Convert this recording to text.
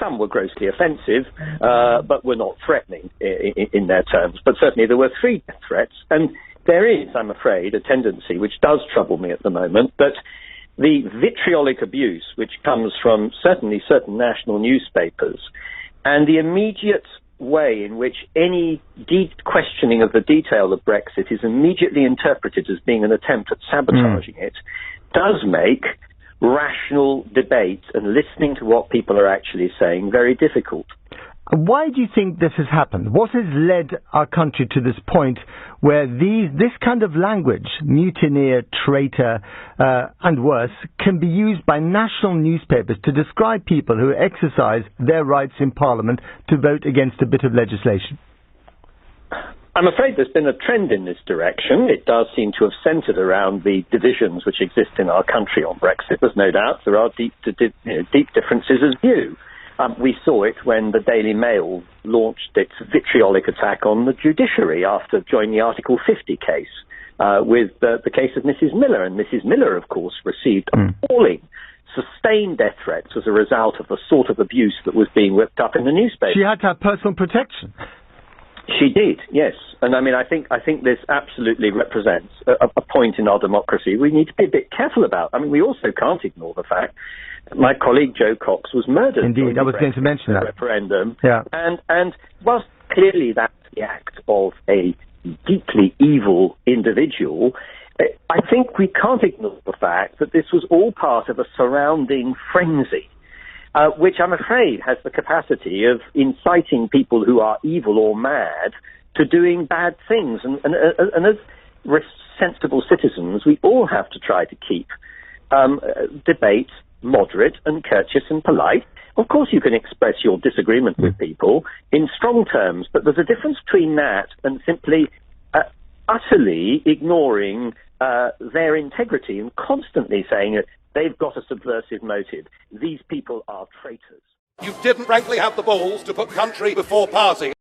Some were grossly offensive, but were not threatening in their terms. But certainly there were 3 death threats, and there is, I'm afraid, a tendency, which does trouble me at the moment, that the vitriolic abuse which comes from certainly certain national newspapers and the immediate way in which any questioning of the detail of Brexit is immediately interpreted as being an attempt at sabotaging it does make rational debate and listening to what people are actually saying very difficult. Why do you think this has happened? What has led our country to this point where this kind of language, mutineer, traitor, and worse, can be used by national newspapers to describe people who exercise their rights in Parliament to vote against a bit of legislation? I'm afraid there's been a trend in this direction. It does seem to have centred around the divisions which exist in our country on Brexit. There's no doubt there are deep differences of view. We saw it when the Daily Mail launched its vitriolic attack on the judiciary after joining the Article 50 case with the case of Mrs. Miller. And Mrs. Miller, of course, received appalling, sustained death threats as a result of the sort of abuse that was being whipped up in the newspaper. She had to have personal protection. She did, yes. And I mean, I think this absolutely represents a point in our democracy we need to be a bit careful about. I mean, we also can't ignore the fact that my colleague Joe Cox was murdered. Indeed, I was going to mention that. Referendum. Yeah. And whilst clearly that's the act of a deeply evil individual, I think we can't ignore the fact that this was all part of a surrounding frenzy. Which I'm afraid has the capacity of inciting people who are evil or mad to doing bad things. And as sensible citizens, we all have to try to keep debate moderate and courteous and polite. Of course, you can express your disagreement with people in strong terms, but there's a difference between that and simply utterly ignoring their integrity and constantly saying they've got a subversive motive. These people are traitors. You didn't frankly have the balls to put country before party.